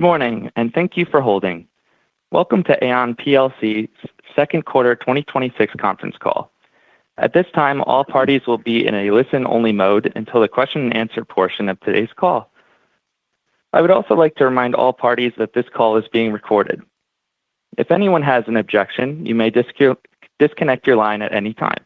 morning, and thank you for holding. Welcome to Aon PLC's second quarter 2026 conference call. At this time, all parties will be in a listen-only mode until the question and answer portion of today's call. I would also like to remind all parties that this call is being recorded. If anyone has an objection, you may disconnect your line at any time.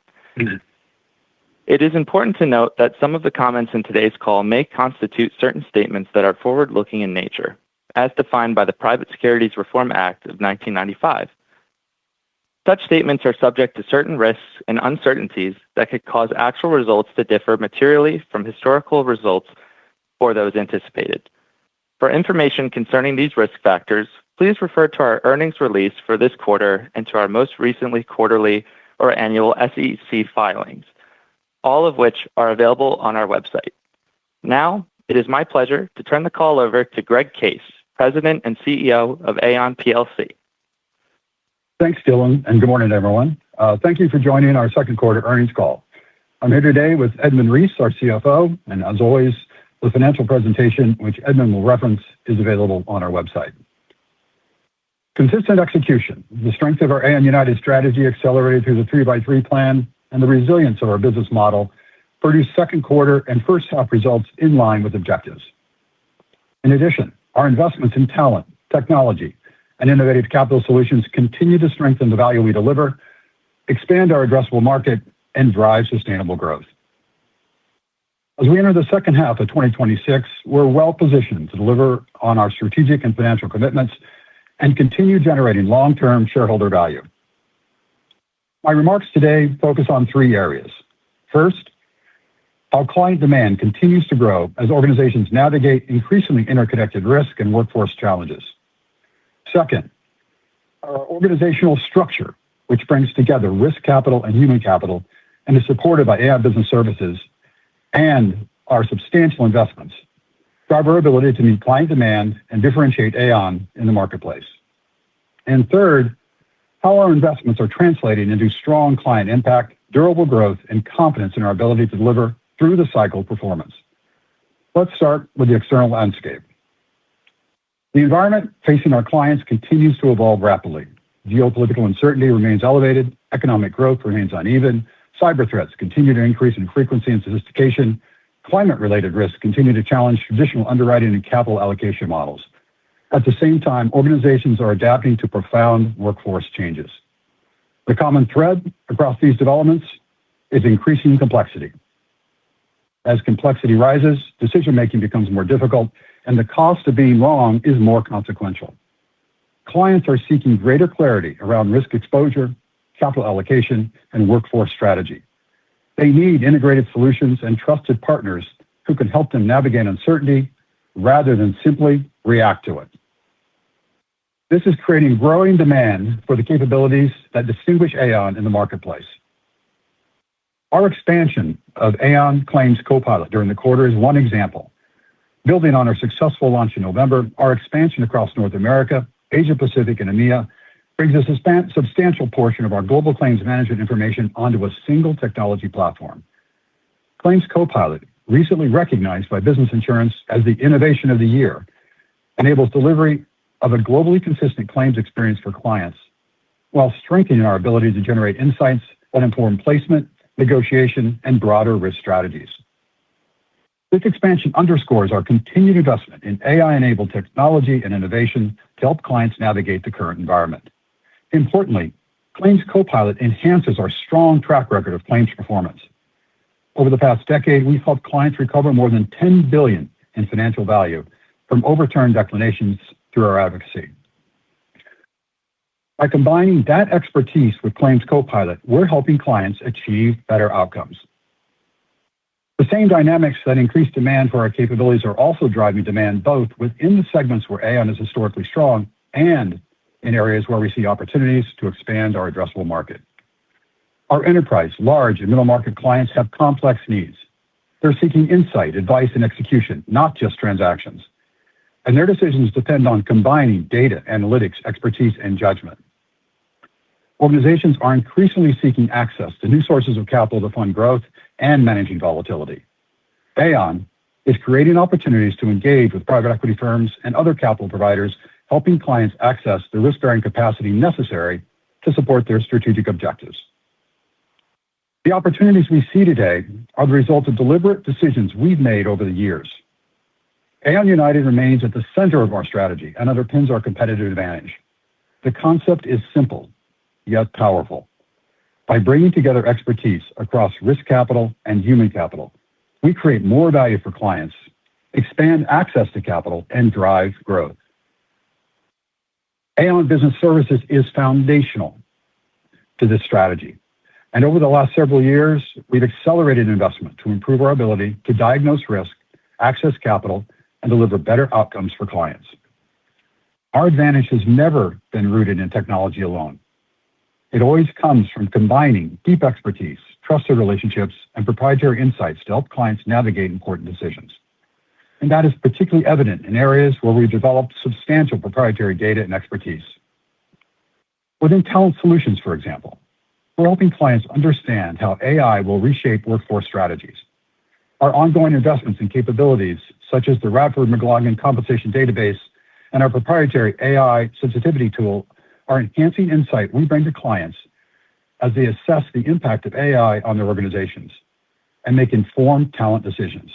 It is important to note that some of the comments in today's call may constitute certain statements that are forward-looking in nature, as defined by the Private Securities Litigation Reform Act of 1995. Such statements are subject to certain risks and uncertainties that could cause actual results to differ materially from historical results or those anticipated. For information concerning these risk factors, please refer to our earnings release for this quarter and to our most recently quarterly or annual SEC filings, all of which are available on our website. Now, it is my pleasure to turn the call over to Greg Case, President and CEO of Aon PLC. Thanks, Dylan, and good morning, everyone. Thank you for joining our second quarter earnings call. I'm here today with Edmund Reese, our CFO, and as always, the financial presentation, which Edmund will reference, is available on our website. Consistent execution, the strength of our Aon United strategy accelerated through the 3x3 plan, and the resilience of our business model produced second quarter and first half results in line with objectives. In addition, our investments in talent, technology, and innovative capital solutions continue to strengthen the value we deliver, expand our addressable market, and drive sustainable growth. As we enter the second half of 2026, we're well positioned to deliver on our strategic and financial commitments and continue generating long-term shareholder value. My remarks today focus on three areas. First, how client demand continues to grow as organizations navigate increasingly interconnected risk and workforce challenges. Second, our organizational structure, which brings together risk capital and human capital and is supported by Aon Business Services, and our substantial investments drive our ability to meet client demand and differentiate Aon in the marketplace. And third, how our investments are translating into strong client impact, durable growth, and confidence in our ability to deliver through the cycle performance. Let's start with the external landscape. The environment facing our clients continues to evolve rapidly. Geopolitical uncertainty remains elevated, economic growth remains uneven, cyber threats continue to increase in frequency and sophistication, climate-related risks continue to challenge traditional underwriting and capital allocation models. At the same time, organizations are adapting to profound workforce changes. The common thread across these developments is increasing complexity. As complexity rises, decision-making becomes more difficult, and the cost of being wrong is more consequential. Clients are seeking greater clarity around risk exposure, capital allocation, and workforce strategy. They need integrated solutions and trusted partners who can help them navigate uncertainty rather than simply react to it. This is creating growing demand for the capabilities that distinguish Aon in the marketplace. Our expansion of Aon Claims Copilot during the quarter is one example. Building on our successful launch in November, our expansion across North America, Asia Pacific, and EMEA brings a substantial portion of our global claims management information onto a single technology platform. Claims Copilot, recently recognized by Business Insurance as the Innovation of the Year, enables delivery of a globally consistent claims experience for clients while strengthening our ability to generate insights that inform placement, negotiation, and broader risk strategies. This expansion underscores our continued investment in AI-enabled technology and innovation to help clients navigate the current environment. Importantly, Claims Copilot enhances our strong track record of claims performance. Over the past decade, we've helped clients recover more than $10 billion in financial value from overturned declarations through our advocacy. By combining that expertise with Claims Copilot, we're helping clients achieve better outcomes. The same dynamics that increase demand for our capabilities are also driving demand both within the segments where Aon is historically strong and in areas where we see opportunities to expand our addressable market. Our enterprise, large, and middle market clients have complex needs. They're seeking insight, advice, and execution, not just transactions. And their decisions depend on combining data, analytics, expertise, and judgment. Organizations are increasingly seeking access to new sources of capital to fund growth and managing volatility. Aon, is creating opportunities to engage with private equity firms and other capital providers, helping clients access the risk-bearing capacity necessary to support their strategic objectives. The opportunities we see today are the result of deliberate decisions we've made over the years. Aon United remains at the center of our strategy and underpins our competitive advantage. The concept is simple, yet powerful. By bringing together expertise across risk capital and human capital, we create more value for clients, expand access to capital, and drive growth. Aon Business Services is foundational to this strategy. And over the last several years, we've accelerated investment to improve our ability to diagnose risk, access capital, and deliver better outcomes for clients. Our advantage has never been rooted in technology alone. It always comes from combining deep expertise, trusted relationships, and proprietary insights to help clients navigate important decisions. And that is particularly evident in areas where we've developed substantial proprietary data and expertise. Within talent solutions, for example, we're helping clients understand how AI will reshape workforce strategies. Our ongoing investments in capabilities, such as the Radford-McLaughlin Compensation Database and our proprietary AI sensitivity tool, are enhancing insight we bring to clients as they assess the impact of AI on their organizations and make informed talent decisions.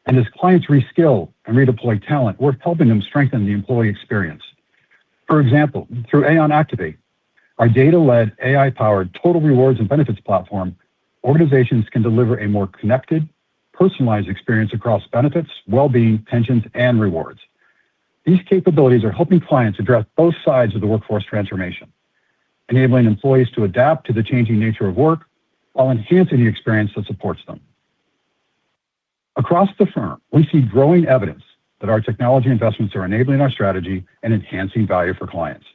And as clients reskill and redeploy talent, we're helping them strengthen the employee experience. For example, through Aon Activate, our data-led, AI-powered total rewards and benefits platform, organizations can deliver a more connected, personalized experience across benefits, well-being, pensions, and rewards. These capabilities are helping clients address both sides of the workforce transformation, enabling employees to adapt to the changing nature of work while enhancing the experience that supports them. Across the firm, we see growing evidence that our technology investments are enabling our strategy and enhancing value for clients.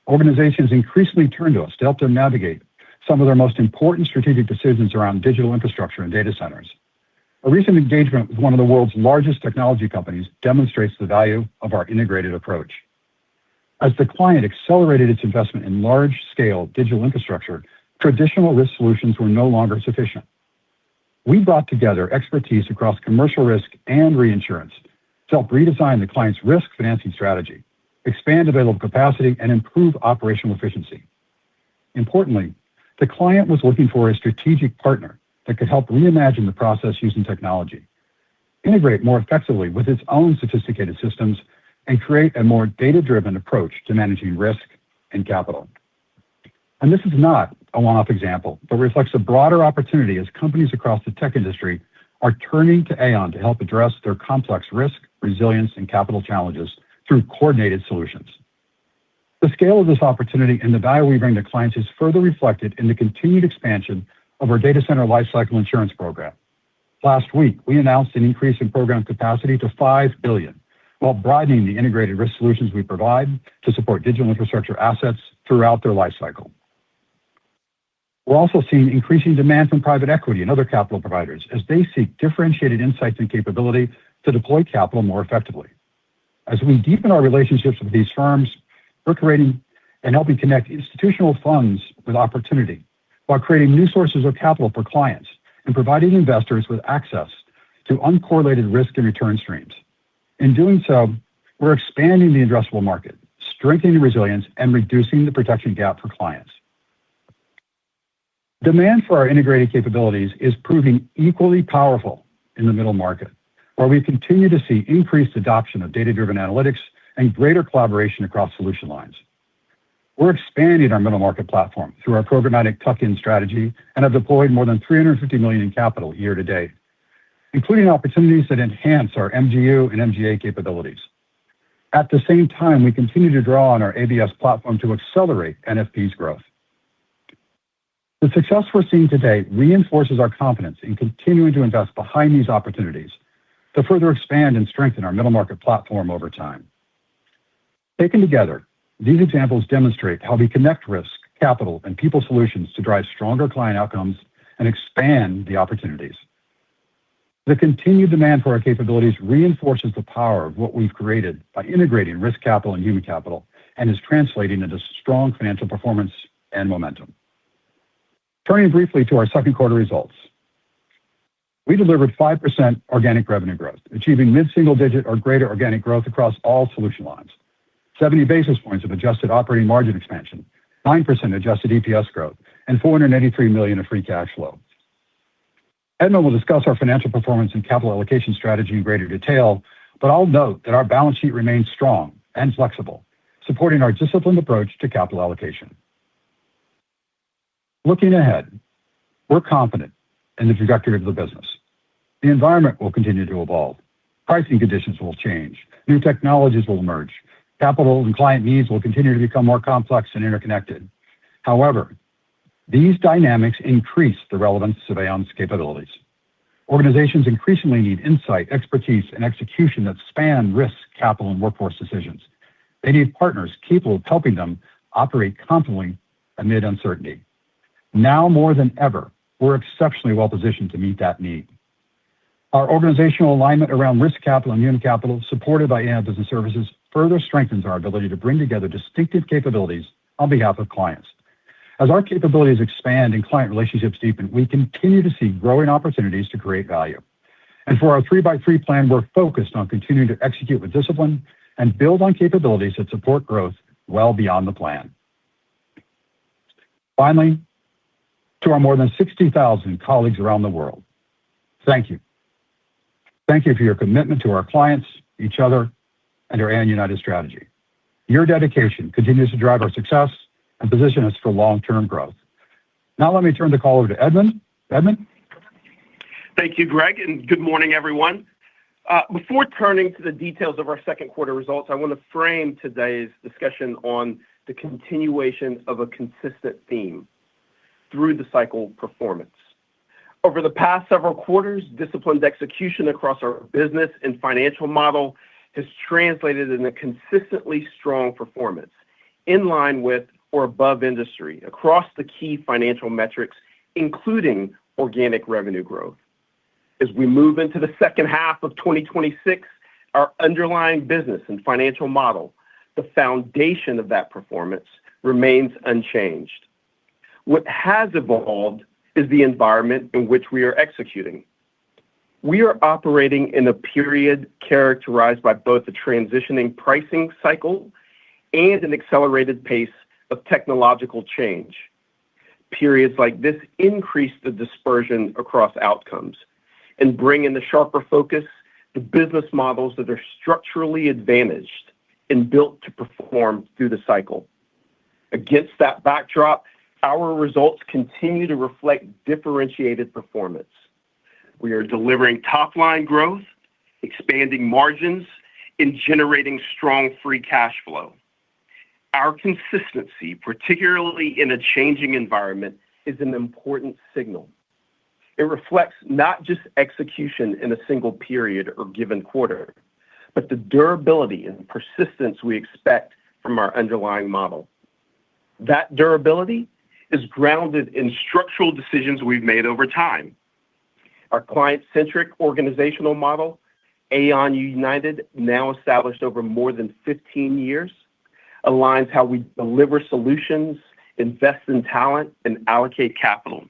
Organizations increasingly turn to us to help them navigate some of their most important strategic decisions around digital infrastructure and data centers. A recent engagement with one of the world's largest technology companies demonstrates the value of our integrated approach. As the client accelerated its investment in large-scale digital infrastructure, traditional risk solutions were no longer sufficient. We brought together expertise across commercial risk and reinsurance to help redesign the client's risk financing strategy, expand available capacity, and improve operational efficiency. Importantly, the client was looking for a strategic partner that could help reimagine the process using technology, integrate more effectively with its own sophisticated systems, and create a more data-driven approach to managing risk and capital. And this is not a one-off example, but reflects a broader opportunity as companies across the tech industry are turning to Aon to help address their complex risk, resilience, and capital challenges through coordinated solutions. The scale of this opportunity and the value we bring to clients is further reflected in the continued expansion of our data center lifecycle insurance program. Last week, we announced an increase in program capacity to $5 billion, while broadening the integrated risk solutions we provide to support digital infrastructure assets throughout their lifecycle. We're also seeing increasing demand from private equity and other capital providers as they seek differentiated insights and capability to deploy capital more effectively. As we deepen our relationships with these firms, we're creating and helping connect institutional funds with opportunity, while creating new sources of capital for clients and providing investors with access to uncorrelated risk and return streams. In doing so, we're expanding the addressable market, strengthening resilience, and reducing the protection gap for clients. Demand for our integrated capabilities is proving equally powerful in the middle market, where we continue to see increased adoption of data-driven analytics and greater collaboration across solution lines. We're expanding our middle market platform through our programmatic tuck-in strategy and have deployed more than $350 million in capital year to date, including opportunities that enhance our MGU and MGA capabilities. At the same time, we continue to draw on our ABS platform to accelerate NFP's growth. The success we're seeing today reinforces our confidence in continuing to invest behind these opportunities to further expand and strengthen our middle market platform over time. Taken together, these examples demonstrate how we connect risk, capital, and people solutions to drive stronger client outcomes and expand the opportunities. The continued demand for our capabilities reinforces the power of what we've created by integrating risk capital and human capital and is translating into strong financial performance and momentum. Turning briefly to our second quarter results. We delivered 5% organic revenue growth, achieving mid-single-digit or greater organic growth across all solution lines, 70 basis points of adjusted operating margin expansion, 9% adjusted EPS growth, and $483 million of free cash flow. Edmund will discuss our financial performance and capital allocation strategy in greater detail, but I'll note that our balance sheet remains strong and flexible, supporting our disciplined approach to capital allocation. Looking ahead, we're confident in the trajectory of the business. The environment will continue to evolve. Pricing conditions will change. New technologies will emerge. Capital and client needs will continue to become more complex and interconnected. However, these dynamics increase the relevance of Aon's capabilities. Organizations increasingly need insight, expertise, and execution that span risk, capital, and workforce decisions. They need partners capable of helping them operate confidently amid uncertainty. Now more than ever, we're exceptionally well-positioned to meet that need. Our organizational alignment around risk capital and human capital, supported by Aon Business Services, further strengthens our ability to bring together distinctive capabilities on behalf of clients. As our capabilities expand and client relationships deepen, we continue to see growing opportunities to create value. And for our 3x3 plan, we're focused on continuing to execute with discipline and build on capabilities that support growth well beyond the plan. Finally, to our more than 60,000 colleagues around the world, thank you. Thank you for your commitment to our clients, each other, and our Aon United strategy. Your dedication continues to drive our success and position us for long-term growth. Now let me turn the call over to Edmund. Edmund? Thank you, Greg, and good morning, everyone. Before turning to the details of our second quarter results, I want to frame today's discussion on the continuation of a consistent theme through the cycle performance. Over the past several quarters, disciplined execution across our business and financial model has translated in a consistently strong performance in line with or above industry across the key financial metrics, including organic revenue growth. As we move into the second half of 2026, our underlying business and financial model, the foundation of that performance, remains unchanged. What has evolved is the environment in which we are executing. We are operating in a period characterized by both a transitioning pricing cycle and an accelerated pace of technological change. Periods like this increase the dispersion across outcomes and bring into sharper focus the business models that are structurally advantaged and built to perform through the cycle. Against that backdrop, our results continue to reflect differentiated performance. We are delivering top-line growth, expanding margins, and generating strong free cash flow. Our consistency, particularly in a changing environment, is an important signal. It reflects not just execution in a single period or given quarter, but the durability and persistence we expect from our underlying model. That durability is grounded in structural decisions we've made over time. Our client-centric organizational model, Aon United, now established over more than 15 years, aligns how we deliver solutions, invest in talent, and allocate capital.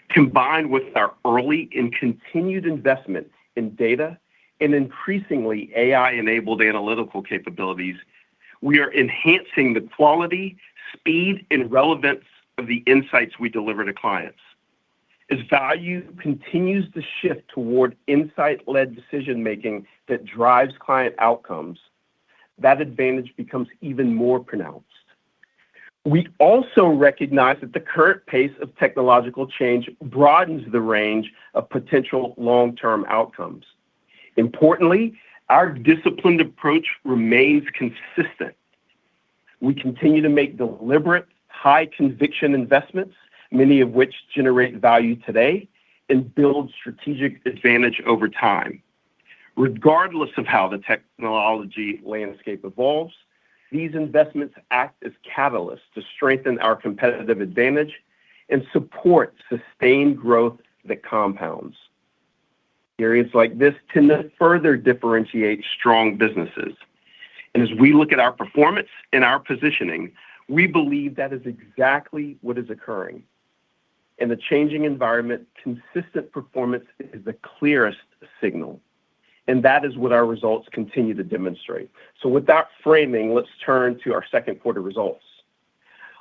Combined with our early and continued investment in data and increasingly AI-enabled analytical capabilities, we are enhancing the quality, speed, and relevance of the insights we deliver to clients. As value continues to shift toward insight-led decision-making that drives client outcomes, that advantage becomes even more pronounced. We also recognize that the current pace of technological change broadens the range of potential long-term outcomes. Importantly, our disciplined approach remains consistent. We continue to make deliberate, high-conviction investments, many of which generate value today and build strategic advantage over time. Regardless of how the technology landscape evolves, these investments act as catalysts to strengthen our competitive advantage and support sustained growth that compounds. Periods like this tend to further differentiate strong businesses. And as we look at our performance and our positioning, we believe that is exactly what is occurring. In the changing environment, consistent performance is the clearest signal, and that is what our results continue to demonstrate. With that framing, let's turn to our second quarter results.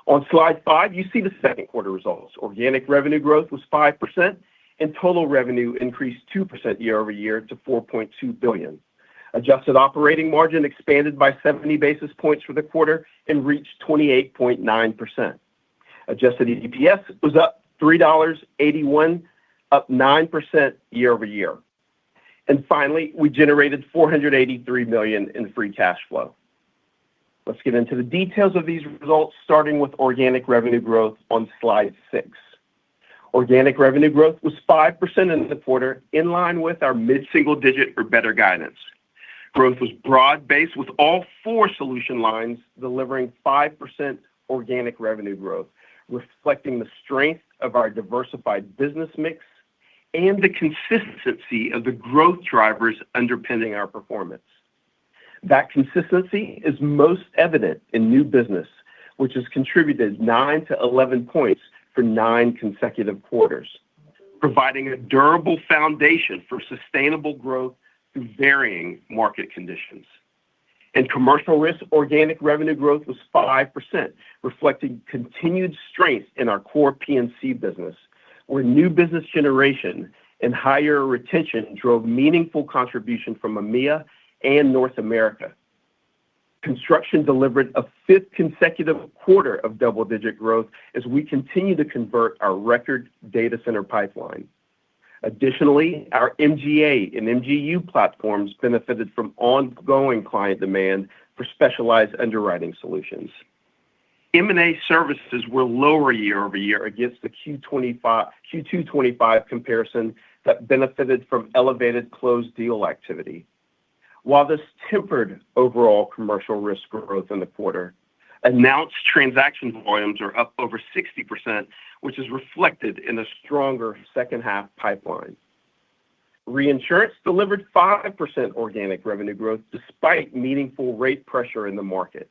On slide 5, you see the second quarter results. Organic revenue growth was 5%, and total revenue increased 2% year-over-year to $4.2 billion. Adjusted operating margin expanded by 70 basis points for the quarter and reached 28.9%. Adjusted EPS was up $3.81, up 9% year-over-year. Finally, we generated $483 million in free cash flow. Let's get into the details of these results, starting with organic revenue growth on slide 6. Organic revenue growth was 5% in the quarter, in line with our mid-single digit or better guidance. Growth was broad-based, with all 4 solution lines delivering 5% organic revenue growth, reflecting the strength of our diversified business mix and the consistency of the growth drivers underpinning our performance. That consistency is most evident in new business, which has contributed 9 to 11 points for 9 consecutive quarters, providing a durable foundation for sustainable growth through varying market conditions. In commercial risk, organic revenue growth was 5%, reflecting continued strength in our core P&C business, where new business generation and higher retention drove meaningful contribution from EMEA and North America. Construction delivered a 5th consecutive quarter of double-digit growth as we continue to convert our record data center pipeline. Additionally, our MGA and MGU platforms benefited from ongoing client demand for specialized underwriting solutions. M&A services were lower year-over-year against the Q2 '25 comparison that benefited from elevated closed deal activity. While this tempered overall commercial risk growth in the quarter, announced transaction volumes are up over 60%, which is reflected in a stronger second half pipeline. Reinsurance delivered 5% organic revenue growth despite meaningful rate pressure in the market.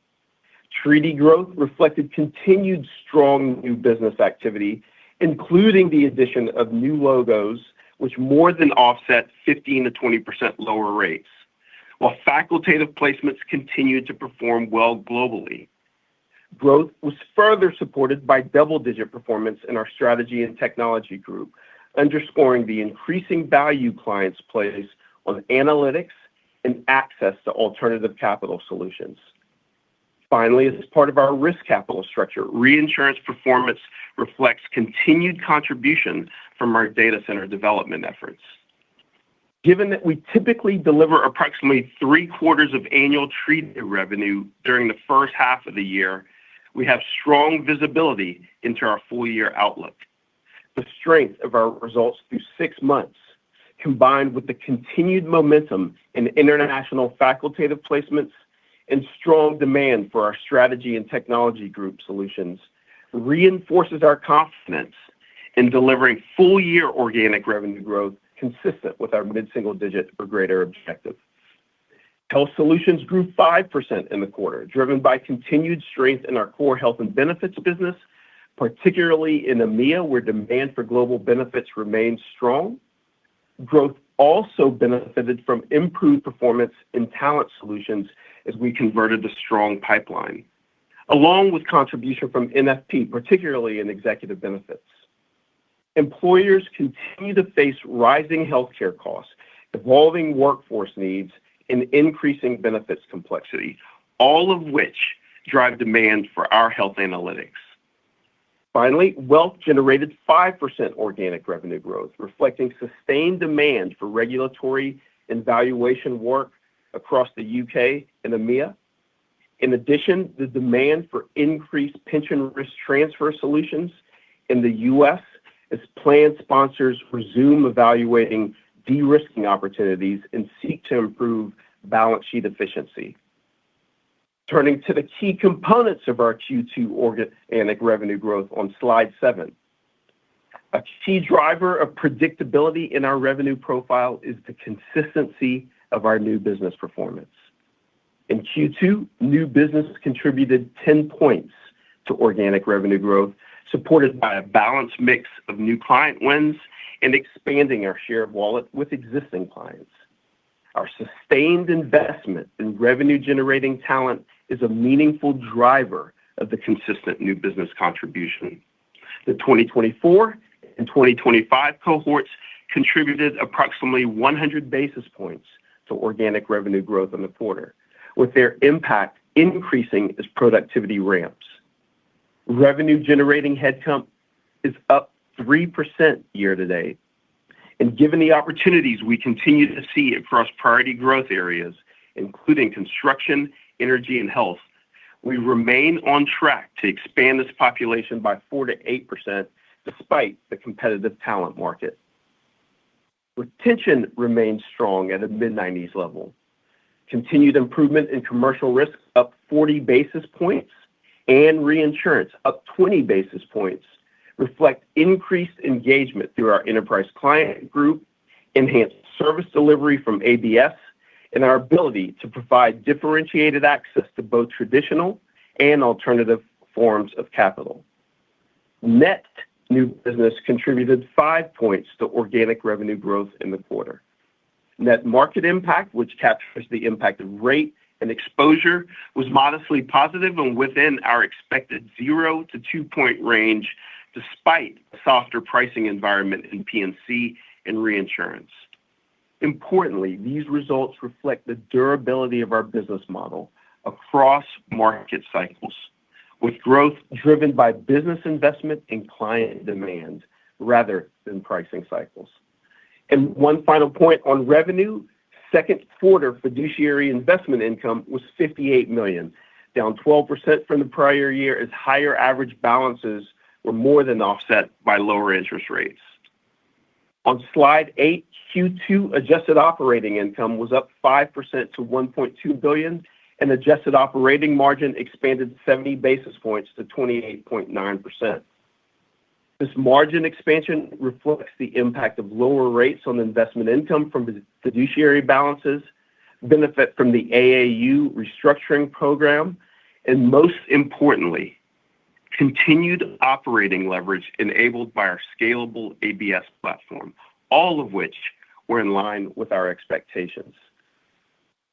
Treaty growth reflected continued strong new business activity, including the addition of new logos, which more than offset 15 to 20% lower rates, while facultative placements continued to perform well globally. Growth was further supported by double-digit performance in our strategy and technology group, underscoring the increasing value clients place on analytics and access to alternative capital solutions. Finally, as part of our risk capital structure, reinsurance performance reflects continued contribution from our data center development efforts. Given that we typically deliver approximately 3/4 of annual treaty revenue during the first half of the year, we have strong visibility into our full-year outlook. The strength of our results through 6 months, combined with the continued momentum in international facultative placements and strong demand for our strategy and technology group solutions, reinforces our confidence in delivering full-year organic revenue growth consistent with our mid-single digit or greater objective. Health Solutions grew 5% in the quarter, driven by continued strength in our core health and benefits business, particularly in EMEA, where demand for global benefits remains strong. Growth also benefited from improved performance in talent solutions as we converted a strong pipeline, along with contribution from NFP, particularly in executive benefits. Employers continue to face rising healthcare costs, evolving workforce needs, and increasing benefits complexity, all of which drive demand for our health analytics. Finally, Wealth generated 5% organic revenue growth, reflecting sustained demand for regulatory and valuation work across the UK and EMEA. In addition, the demand for increased pension risk transfer solutions in the US as plan sponsors resume evaluating de-risking opportunities and seek to improve balance sheet efficiency. Turning to the key components of our Q2 organic revenue growth on slide 7. A key driver of predictability in our revenue profile is the consistency of our new business performance. In Q2, new business contributed 10 points to organic revenue growth, supported by a balanced mix of new client wins and expanding our share of wallet with existing clients. Our sustained investment in revenue-generating talent is a meaningful driver of the consistent new business contribution. The 2024 and 2025 cohorts contributed approximately 100 basis points to organic revenue growth in the quarter, with their impact increasing as productivity ramps. Revenue-generating headcount is up 3% year-to-date. And given the opportunities we continue to see across priority growth areas, including construction, energy, and health, we remain on track to expand this population by 4 to 8% despite the competitive talent market. Retention remains strong at a mid-90s level. Continued improvement in commercial risk up 40 basis points and reinsurance up 20 basis points reflect increased engagement through our enterprise client group, enhanced service delivery from ABS, and our ability to provide differentiated access to both traditional and alternative forms of capital. Net new business contributed 5 points to organic revenue growth in the quarter. Net market impact, which captures the impact of rate and exposure, was modestly positive and within our expected 0 to 2 point range, despite a softer pricing environment in P&C and reinsurance. Importantly, these results reflect the durability of our business model across market cycles, with growth driven by business investment and client demand rather than pricing cycles. And one final point on revenue, second quarter fiduciary investment income was $58 million, down 12% from the prior year as higher average balances were more than offset by lower interest rates. On slide 8, Q2 adjusted operating income was up 5% to $1.2 billion, and adjusted operating margin expanded 70 basis points to 28.9%. This margin expansion reflects the impact of lower rates on investment income from fiduciary balances, benefit from the AAU restructuring program, and most importantly, continued operating leverage enabled by our scalable ABS platform, all of which were in line with our expectations.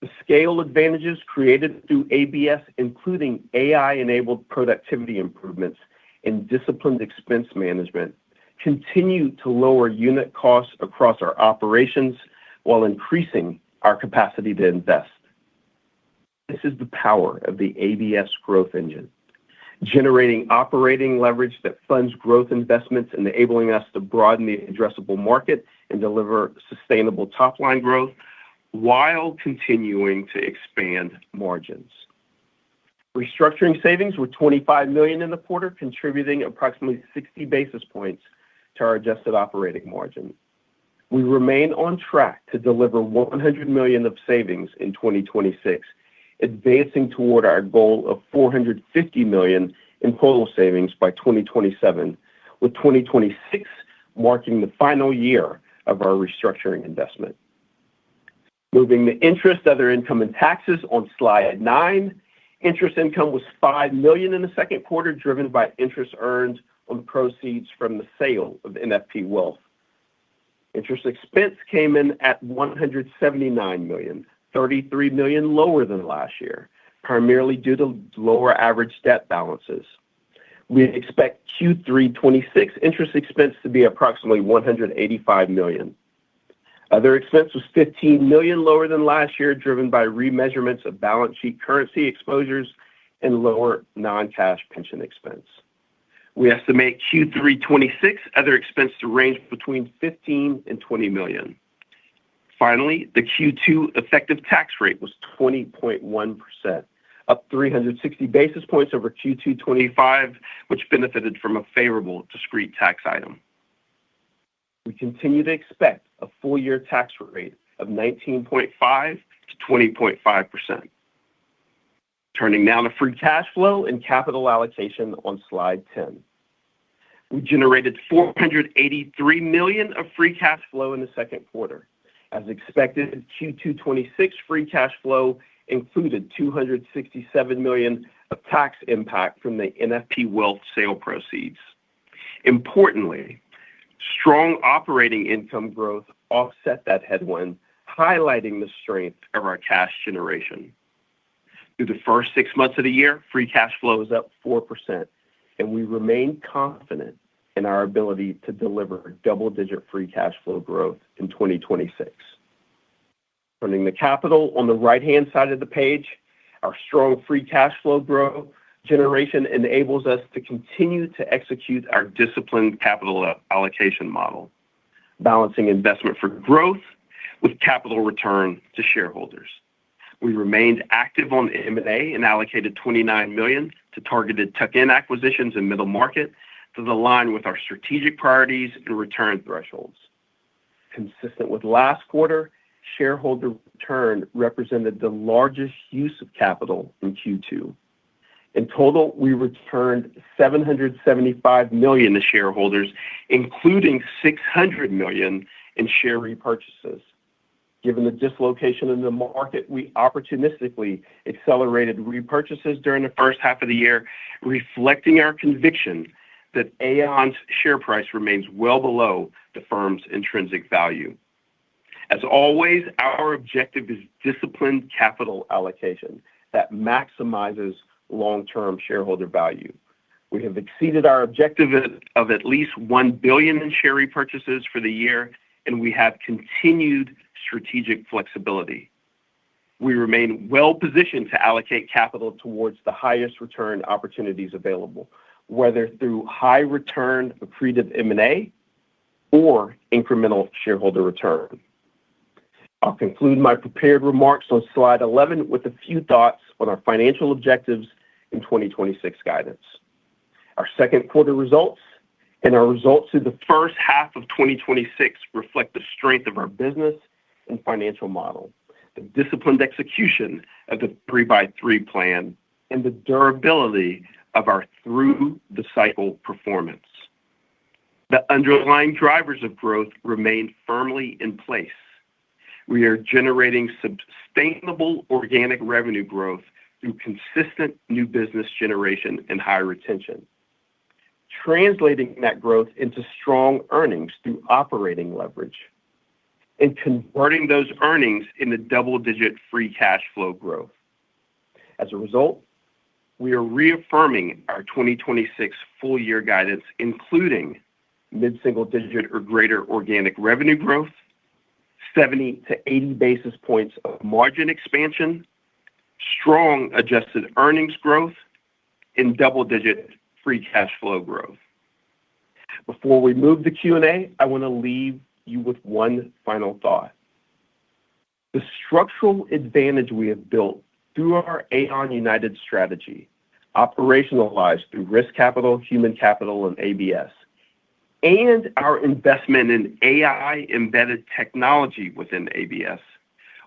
The scale advantages created through ABS, including AI-enabled productivity improvements and disciplined expense management, continue to lower unit costs across our operations while increasing our capacity to invest. This is the power of the ABS growth engine, generating operating leverage that funds growth investments, enabling us to broaden the addressable market and deliver sustainable top-line growth while continuing to expand margins. Restructuring savings were $25 million in the quarter, contributing approximately 60 basis points to our adjusted operating margin. We remain on track to deliver $100 million of savings in 2026, advancing toward our goal of $450 million in total savings by 2027, with 2026 marking the final year of our restructuring investment. Moving to interest, other income, and taxes on slide 9, interest income was $5 million in the second quarter, driven by interest earned on proceeds from the sale of NFP Wealth. Interest expense came in at $179 million, $33 million lower than last year, primarily due to lower average debt balances. We expect Q3 26 interest expense to be approximately $185 million. Other expense was $15 million lower than last year, driven by remeasurements of balance sheet currency exposures and lower non-cash pension expense. We estimate Q3 26 other expense to range between $15 and $20 million. Finally, the Q2 effective tax rate was 20.1%, up 360 basis points over Q2 25, which benefited from a favorable discrete tax item. We continue to expect a full-year tax rate of 19.5 to 20.5%. Turning now to free cash flow and capital allocation on slide 10. We generated $483 million of free cash flow in the second quarter. As expected, Q2 26 free cash flow included $267 million of tax impact from the NFP Wealth sale proceeds. Importantly, strong operating income growth offset that headwind, highlighting the strength of our cash generation. Through the first 6 months of the year, free cash flow is up 4%, and we remain confident in our ability to deliver double-digit free cash flow growth in 2026. Turning to capital on the right-hand side of the page, our strong free cash flow growth generation enables us to continue to execute our disciplined capital allocation model, balancing investment for growth with capital return to shareholders. We remained active on M&A and allocated $29 million to targeted tuck-in acquisitions in middle market to align with our strategic priorities and return thresholds. Consistent with last quarter, shareholder return represented the largest use of capital in Q2. In total, we returned $775 million to shareholders, including $600 million in share repurchases. Given the dislocation in the market, we opportunistically accelerated repurchases during the first half of the year, reflecting our conviction that Aon's share price remains well below the firm's intrinsic value. As always, our objective is disciplined capital allocation that maximizes long-term shareholder value. We have exceeded our objective of at least $1 billion in share repurchases for the year, and we have continued strategic flexibility. We remain well-positioned to allocate capital towards the highest return opportunities available, whether through high return accretive M&A or incremental shareholder return. I'll conclude my prepared remarks on slide 11 with a few thoughts on our financial objectives in 2026 guidance. Our second quarter results and our results through the first half of 2026 reflect the strength of our business and financial model, the disciplined execution of the 3x3 Plan, and the durability of our through-the-cycle performance. The underlying drivers of growth remain firmly in place. We are generating sustainable organic revenue growth through consistent new business generation and high retention, translating that growth into strong earnings through operating leverage, and converting those earnings into double-digit free cash flow growth. As a result, we are reaffirming our 2026 full-year guidance, including mid-single-digit or greater organic revenue growth, 70 to 80 basis points of margin expansion, strong adjusted earnings growth, and double-digit free cash flow growth. Before we move to Q&A, I want to leave you with one final thought. The structural advantage we have built through our Aon United strategy, operationalized through risk capital, human capital, and ABS, and our investment in AI-embedded technology within ABS,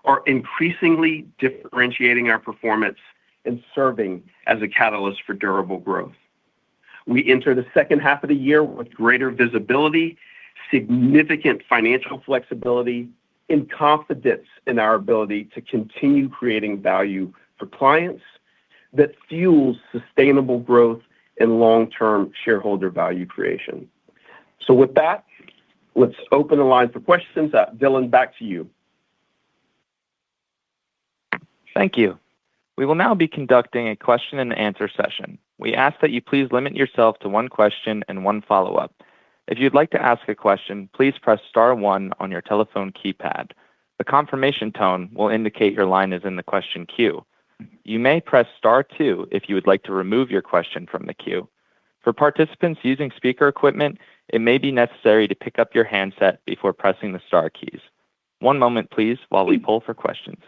are increasingly differentiating our performance and serving as a catalyst for durable growth. We enter the second half of the year with greater visibility, significant financial flexibility, and confidence in our ability to continue creating value for clients that fuels sustainable growth and long-term shareholder value creation. With that, let's open the line for questions. Dylan, back to you. Thank you. We will now be conducting a question and answer session. We ask that you please limit yourself to one question and one follow-up. If you'd like to ask a question, please press star one on your telephone keypad. The confirmation tone will indicate your line is in the question queue. You may press star two if you would like to remove your question from the queue. For participants using speaker equipment, it may be necessary to pick up your handset before pressing the star keys. One moment, please, while we poll for questions.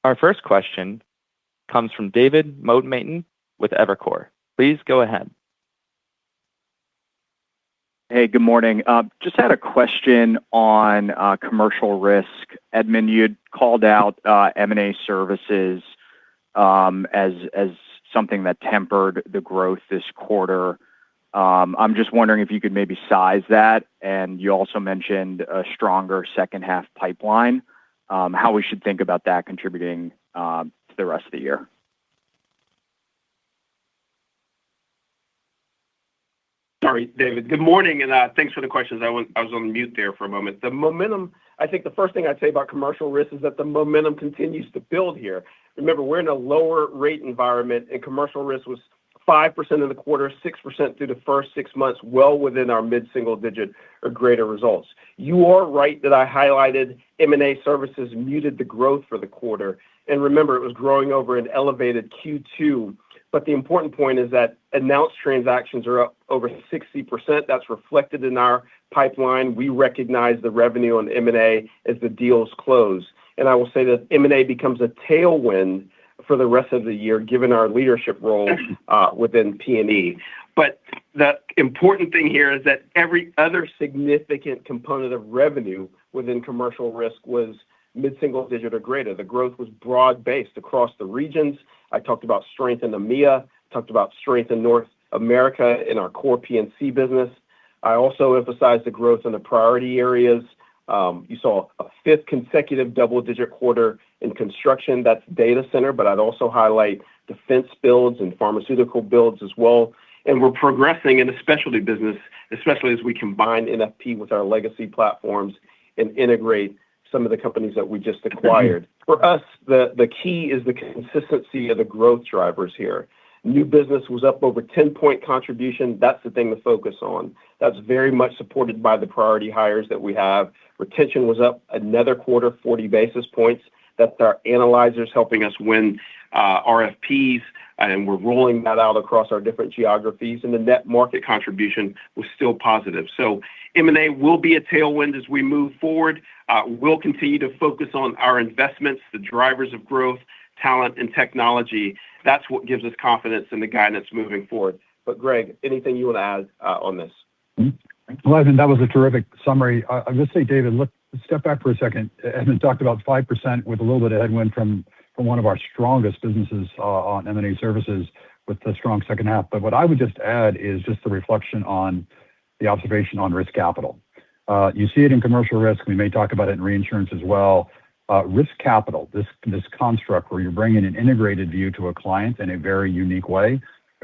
Our first question comes from David Motemaden with Evercore. Please go ahead. Hey, good morning. Just had a question on commercial risk. Edmund, you'd called out M&A services as something that tempered the growth this quarter. I'm just wondering if you could maybe size that, and you also mentioned a stronger second half pipeline, how we should think about that contributing to the rest of the year? Sorry, David. Good morning, and thanks for the questions. I was on mute there for a moment. The momentum, I think the first thing I'd say about commercial risk is that the momentum continues to build here. Remember, we're in a lower rate environment, and commercial risk was 5% in the quarter, 6% through the first 6 months, well within our mid-single digit or greater results. You are right that I highlighted M&A services muted the growth for the quarter. And remember, it was growing over an elevated Q2. But the important point is that announced transactions are up over 60%. That's reflected in our pipeline. We recognize the revenue on M&A as the deals close. And I will say that M&A becomes a tailwind for the rest of the year, given our leadership role within P&E. But the important thing here is that every other significant component of revenue within commercial risk was mid-single digit or greater. The growth was broad-based across the regions. I talked about strength in EMEA, talked about strength in North America in our core P&C business. I also emphasized the growth in the priority areas. You saw a fifth consecutive double-digit quarter in construction. That's data center, but I'd also highlight defense builds and pharmaceutical builds as well. And we're progressing in the specialty business, especially as we combine NFP with our legacy platforms and integrate some of the companies that we just acquired. For us, the key is the consistency of the growth drivers here. New business was up over 10-point contribution. That's the thing to focus on. That's very much supported by the priority hires that we have. Retention was up another quarter, 40 basis points. That's our analyzers helping us win RFPs, and we're rolling that out across our different geographies, and the net market contribution was still positive. So M&A will be a tailwind as we move forward. We'll continue to focus on our investments, the drivers of growth, talent, and technology. That's what gives us confidence in the guidance moving forward. But Greg, anything you want to add on this? Well, Edmund, that was a terrific summary. I'll just say, David, look, step back for a second. Edmund talked about 5% with a little bit of headwind from one of our strongest businesses on M&A services with the strong second half. But what I would just add is just the reflection on the observation on risk capital. You see it in commercial risk. We may talk about it in reinsurance as well. Risk capital, this construct where you're bringing an integrated view to a client in a very unique way,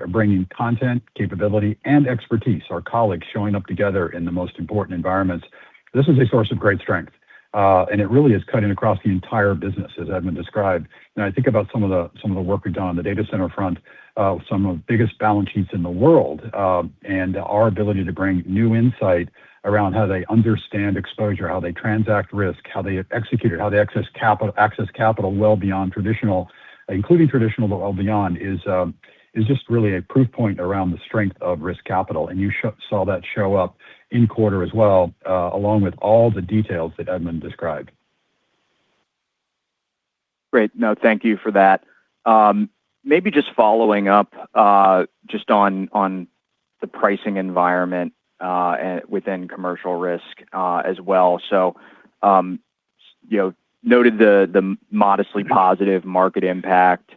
bringing content, capability, and expertise, our colleagues showing up together in the most important environments. This is a source of great strength. And it really is cutting across the entire business, as Edmund described. And I think about some of the work we've done on the data center front, some of the biggest balance sheets in the world, and our ability to bring new insight around how they understand exposure, how they transact risk, how they execute it, how they access capital well beyond traditional, including traditional, but well beyond, is just really a proof point around the strength of risk capital. And you saw that show up in quarter as well, along with all the details that Edmund described. Great. No, thank you for that. Maybe just following up just on the pricing environment and within commercial risk as well. So, noted the modestly positive market impact.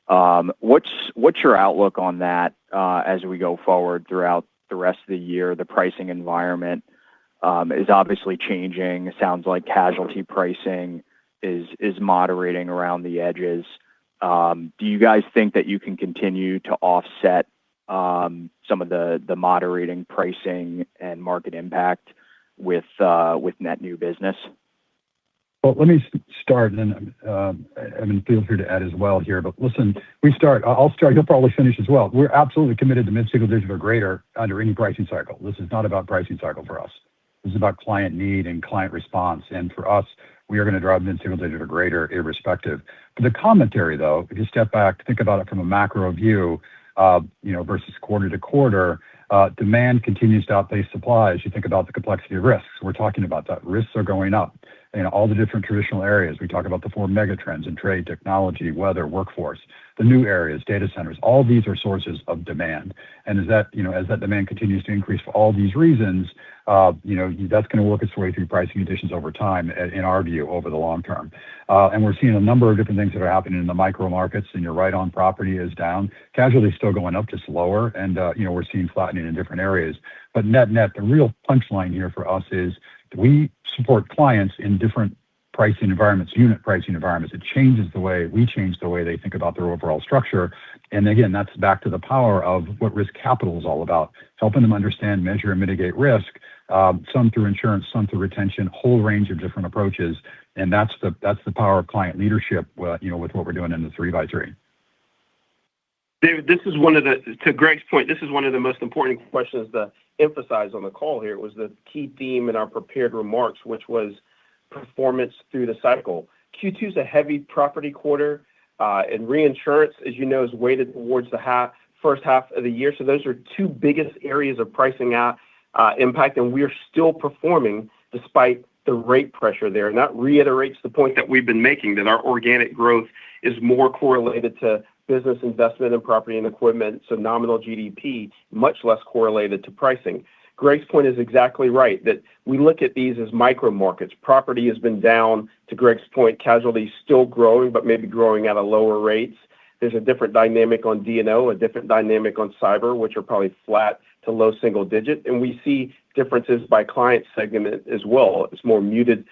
What's your outlook on that as we go forward throughout the rest of the year? The pricing environment is obviously changing. It sounds like casualty pricing is moderating around the edges. Do you guys think that you can continue to offset some of the moderating pricing and market impact with net new business? Well, let me start, and then feel free to add as well here. But listen, I'll start. You'll probably finish as well. We're absolutely committed to mid-single digit or greater under any pricing cycle. This is not about pricing cycle for us. This is about client need and client response. And for us, we are going to drive mid-single digit or greater irrespective. But the commentary, though, if you step back, think about it from a macro view, versus quarter to quarter, demand continues to outpace supply as you think about the complexity of risks. We're talking about that. Risks are going up. All the different traditional areas. We talk about the 4 megatrends in trade, technology, weather, workforce, the new areas, data centers. All these are sources of demand. And as that demand continues to increase for all these reasons, that's going to work its way through pricing conditions over time, in our view, over the long term. And we're seeing a number of different things that are happening in the micro markets, and you're right on, property is down. Casualty is still going up, just lower. And, we're seeing flattening in different areas. But net, the real punchline here for us is we support clients in different pricing environments, unit pricing environments. It changes the way we change the way they think about their overall structure. And again, that's back to the power of what risk capital is all about, helping them understand, measure, and mitigate risk, some through insurance, some through retention, whole range of different approaches. And that's the power of client leadership, with what we're doing in the 3x3. David, to Greg's point, this is one of the most important questions to emphasize on the call here. It was the key theme in our prepared remarks, which was performance through the cycle. Q2 is a heavy property quarter, and reinsurance, as you know, is weighted towards the first half of the year. So those are two biggest areas of pricing impact, and we are still performing despite the rate pressure there. And that reiterates the point that we've been making, that our organic growth is more correlated to business investment in property and equipment, so nominal GDP, much less correlated to pricing. Greg's point is exactly right, that we look at these as micro markets. Property has been down, to Greg's point, casualty is still growing, but maybe growing at a lower rates. There's a different dynamic on D&O, a different dynamic on cyber, which are probably flat to low single digit. And we see differences by client segment as well. It's more muted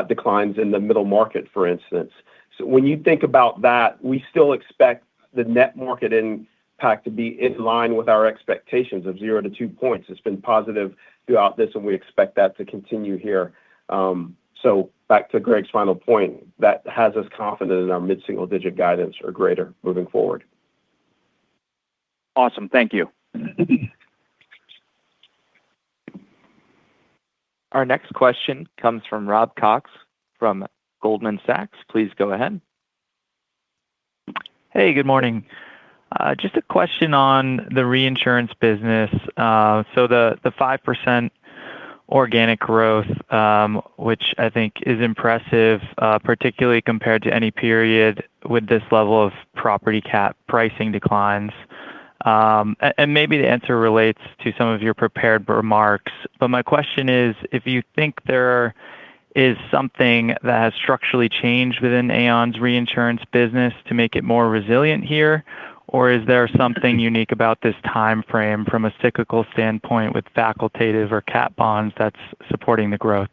declines in the middle market, for instance. So when you think about that, we still expect the net market impact to be in line with our expectations of 0 to 2 points. It's been positive throughout this, and we expect that to continue here. So back to Greg's final point, that has us confident in our mid-single digit guidance or greater moving forward. Awesome. Thank you. Our next question comes from Rob Cox from Goldman Sachs. Please go ahead. Hey, good morning. Just a question on the reinsurance business. So the 5% organic growth, which I think is impressive, particularly compared to any period with this level of property cat pricing declines. And maybe the answer relates to some of your prepared remarks. But my question is, if you think there is something that has structurally changed within Aon's reinsurance business to make it more resilient here, or is there something unique about this time frame from a cyclical standpoint with facultative or cat bonds that's supporting the growth?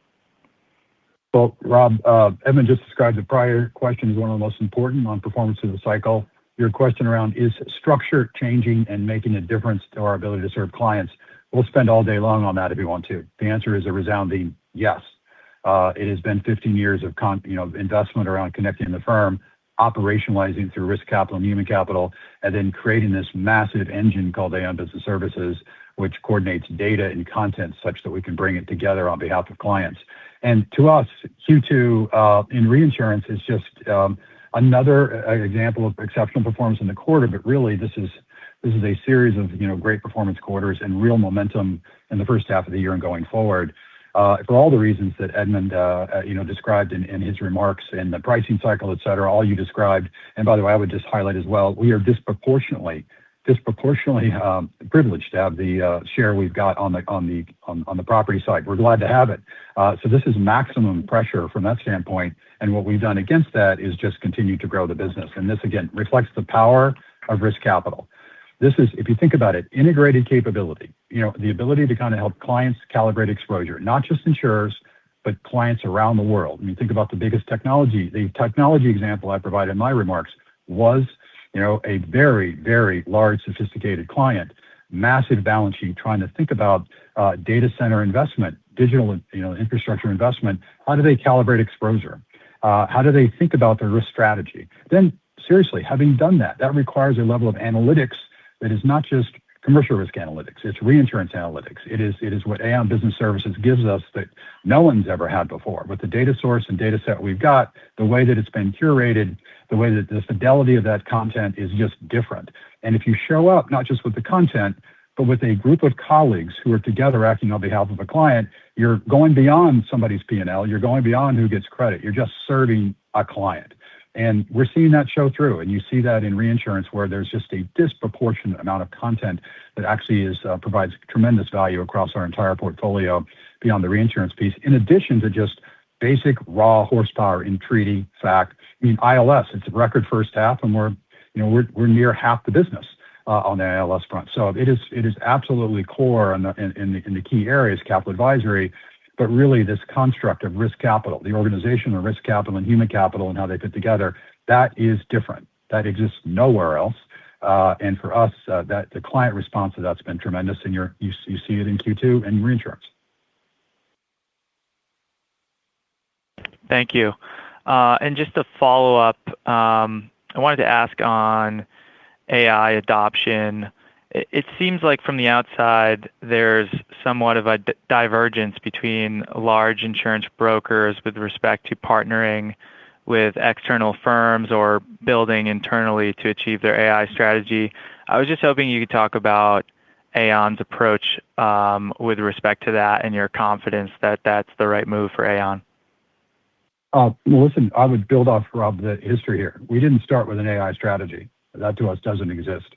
Well, Rob, Edmund just described the prior question as one of the most important on performance of the cycle. Your question around is structure changing and making a difference to our ability to serve clients? We'll spend all day long on that if you want to. The answer is a resounding yes. It has been 15 years of investment around connecting the firm, operationalizing through risk capital and human capital, and then creating this massive engine called Aon Business Services, which coordinates data and content such that we can bring it together on behalf of clients. And to us, Q2 in reinsurance is just another example of exceptional performance in the quarter, but really this is a series of great performance quarters and real momentum in the first half of the year and going forward. For all the reasons that Edmund described in his remarks and the pricing cycle, et cetera, all you described. And by the way, I would just highlight as well, we are disproportionately privileged to have the share we've got on the property side. We're glad to have it. So this is maximum pressure from that standpoint. And what we've done against that is just continue to grow the business. And this again reflects the power of risk capital. This is, if you think about it, integrated capability, the ability to kind of help clients calibrate exposure, not just insurers, but clients around the world. When you think about the technology example I provided in my remarks was, a very, very large, sophisticated client, massive balance sheet, trying to think about data center investment, digital, infrastructure investment. How do they calibrate exposure? How do they think about their risk strategy? Then, seriously, having done that requires a level of analytics that is not just commercial risk analytics, it's reinsurance analytics. It is what Aon Business Services gives us that no one's ever had before. With the data source and data set we've got, the way that it's been curated, the way that the fidelity of that content is just different. And if you show up not just with the content, but with a group of colleagues who are together acting on behalf of a client, you're going beyond somebody's P&L, you're going beyond who gets credit, you're just serving a client. And we're seeing that show through. And you see that in reinsurance where there's just a disproportionate amount of content that actually provides tremendous value across our entire portfolio beyond the reinsurance piece, in addition to just basic raw horsepower in treaty fact. I mean, ILS, it's a record first half, and we're near half the business on the ILS front. So it is absolutely core in the key areas, capital advisory. but really this construct of risk capital, the organization of risk capital and human capital and how they fit together, that is different. That exists nowhere else. And for us, that the client response to that's been tremendous, and you see it in Q2 and reinsurance. Thank you. And just to follow up, I wanted to ask on AI adoption. It seems like from the outside, there's somewhat of a divergence between large insurance brokers with respect to partnering with external firms or building internally to achieve their AI strategy. I was just hoping you could talk about Aon's approach with respect to that and your confidence that that's the right move for Aon. Well, listen, I would build off, Rob, the history here. We didn't start with an AI strategy. That to us doesn't exist.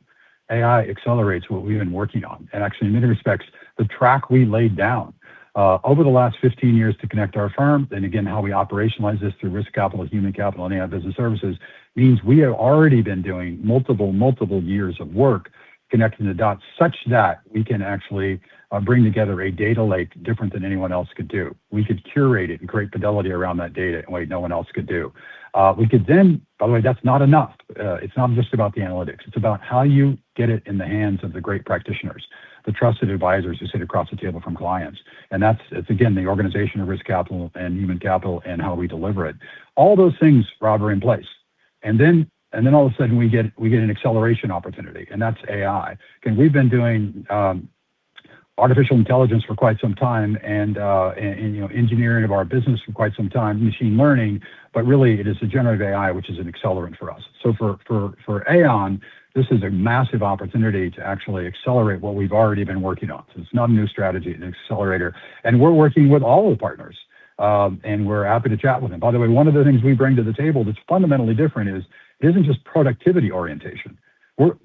AI accelerates what we've been working on. And actually, in many respects, the track we laid down over the last 15 years to connect our firm, and again, how we operationalize this through risk capital, human capital, and AI business services, means we have already been doing multiple years of work connecting the dots such that we can actually bring together a data lake different than anyone else could do. We could curate it and create fidelity around that data in a way no one else could do. We could then, by the way, that's not enough. It's not just about the analytics. It's about how you get it in the hands of the great practitioners, the trusted advisors who sit across the table from clients. And it's again, the organization of risk capital and human capital and how we deliver it. All those things, Rob, are in place. And then all of a sudden we get an acceleration opportunity, and that's AI. Again, we've been doing artificial intelligence for quite some time and engineering of our business for quite some time, machine learning, but really it is the generative AI, which is an accelerant for us. So for Aon, this is a massive opportunity to actually accelerate what we've already been working on. So it's not a new strategy, it's an accelerator. And we're working with all the partners, and we're happy to chat with them. By the way, one of the things we bring to the table that's fundamentally different is it isn't just productivity orientation.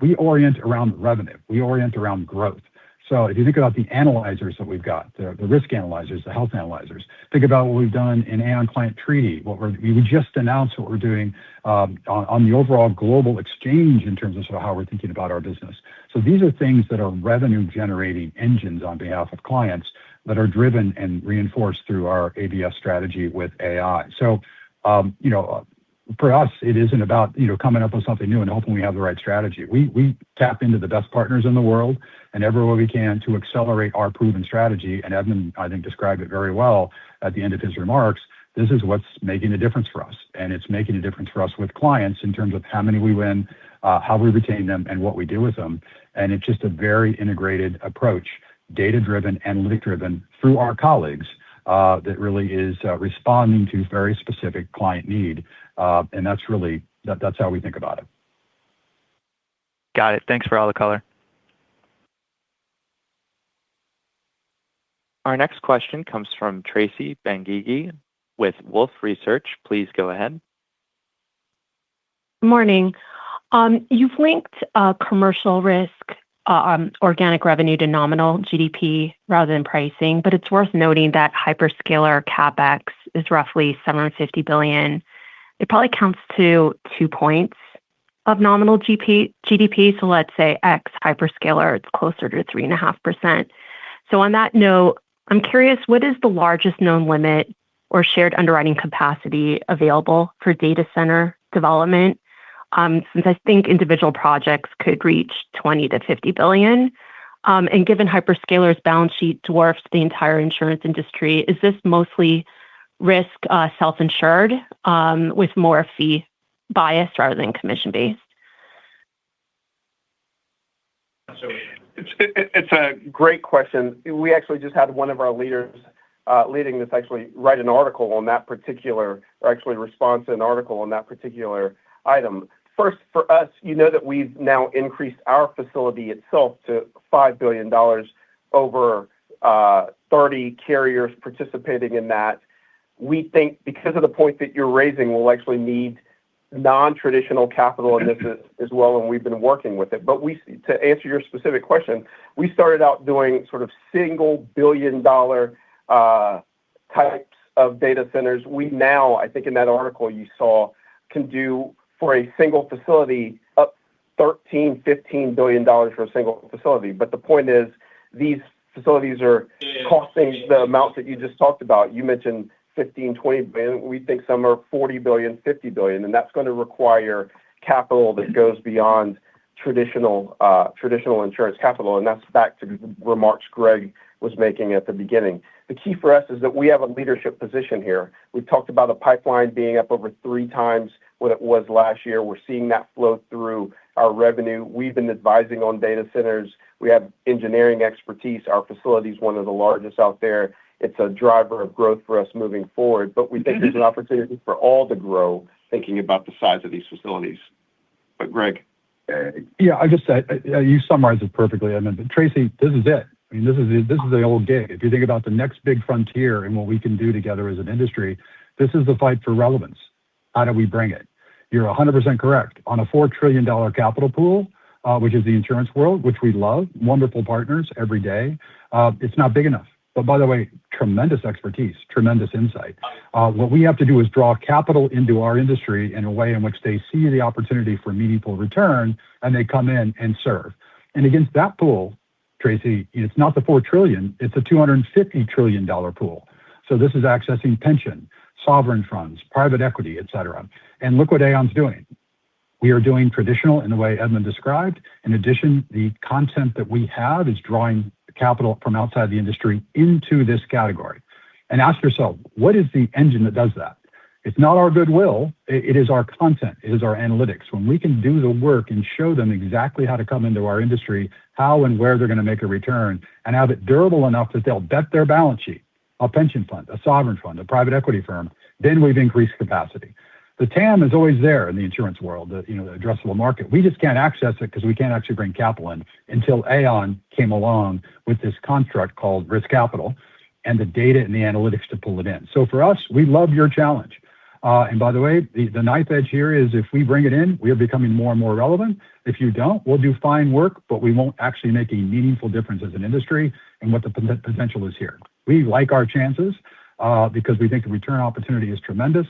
We orient around revenue. We orient around growth. So if you think about the analyzers that we've got, the risk analyzers, the health analyzers, think about what we've done in Aon Client Treaty, we just announced what we're doing on the overall global exchange in terms of sort of how we're thinking about our business. So these are things that are revenue generating engines on behalf of clients that are driven and reinforced through our ABS strategy with AI. So, for us, it isn't about, coming up with something new and hoping we have the right strategy. We tap into the best partners in the world and everywhere we can to accelerate our proven strategy. And Edmund, I think, described it very well at the end of his remarks. This is what's making a difference for us. And it's making a difference for us with clients in terms of how many we win, how we retain them, and what we do with them. And it's just a very integrated approach, data-driven, analytic-driven through our colleagues that really is responding to very specific client need. And that's really, that's how we think about it. Got it. Thanks for all the color. Our next question comes from Tracy Benguigui with Wolfe Research. Please go ahead. Morning. You've linked commercial risk organic revenue to nominal GDP rather than pricing, but it's worth noting that hyperscaler CapEx is roughly $750 billion. It probably counts to 2 points of nominal GDP. So let's say X hyperscaler, it's closer to 3.5%. So on that note, I'm curious, what is the largest known limit or shared underwriting capacity available for data center development? Since I think individual projects could reach 20 to 50 billion. And given hyperscalers' balance sheet dwarfs the entire insurance industry, is this mostly risk self-insured with more fee bias rather than commission-based? It's a great question. We actually just had one of our leaders leading this actually write an article on that particular, or actually respond to an article on that particular item. First, for us, that we've now increased our facility itself to $5 billion, over 30 carriers participating in that. We think because of the point that you're raising, we'll actually need non-traditional capital in this as well, and we've been working with it. But to answer your specific question, we started out doing sort of single billion-dollar types of data centers. We now, I think in that article you saw, can do for a single facility up $13-15 billion for a single facility. But the point is, these facilities are costing the amounts that you just talked about. You mentioned 15, 20 billion. We think some are 40 billion, 50 billion, and that's going to require capital that goes beyond traditional insurance capital. And that's back to the remarks Greg was making at the beginning. The key for us is that we have a leadership position here. We've talked about a pipeline being up over 3 times what it was last year. We're seeing that flow through our revenue. We've been advising on data centers. We have engineering expertise. Our facility is one of the largest out there. It's a driver of growth for us moving forward, but we think there's an opportunity for all to grow thinking about the size of these facilities. But Greg. Yeah, I just said, you summarized it perfectly. I mean, but Tracy, this is it. I mean, this is the old gig. If you think about the next big frontier and what we can do together as an industry, this is the fight for relevance. How do we bring it? You're 100% correct. On a $4 trillion capital pool, which is the insurance world, which we love, wonderful partners every day, it's not big enough. But by the way, tremendous expertise, tremendous insight. What we have to do is draw capital into our industry in a way in which they see the opportunity for meaningful return, and they come in and serve. And against that pool, Tracy, it's not the $4 trillion, it's a $250 trillion pool. So this is accessing pension, sovereign funds, private equity, et cetera. And look what Aon's doing. We are doing traditional in the way Edmund described. In addition, the content that we have is drawing capital from outside the industry into this category. And ask yourself, what is the engine that does that? It's not our goodwill, it is our content, it is our analytics. When we can do the work and show them exactly how to come into our industry, how and where they're going to make a return, and have it durable enough that they'll bet their balance sheet, a pension fund, a sovereign fund, a private equity firm, then we've increased capacity. The TAM is always there in the insurance world, the addressable market. We just can't access it because we can't actually bring capital in until Aon came along with this construct called risk capital and the data and the analytics to pull it in. So for us, we love your challenge. And by the way, the knife edge here is if we bring it in, we are becoming more and more relevant. If you don't, we'll do fine work, but we won't actually make a meaningful difference as an industry and what the potential is here. We like our chances because we think the return opportunity is tremendous.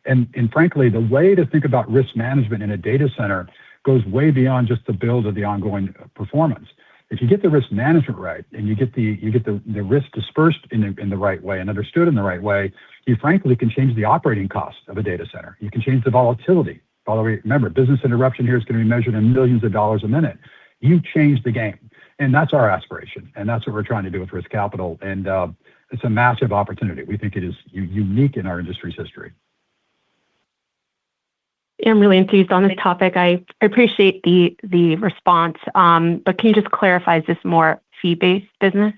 And frankly, the way to think about risk management in a data center goes way beyond just the build of the ongoing performance. If you get the risk management right and you get the risk dispersed in the right way and understood in the right way, you frankly can change the operating cost of a data center. You can change the volatility. By the way, remember, business interruption here is going to be measured in millions of dollars a minute. You change the game. And that's our aspiration. And that's what we're trying to do with risk capital. And it's a massive opportunity. We think it is unique in our industry's history. I'm really enthused on this topic. I appreciate the response, but can you just clarify, is this more fee-based business?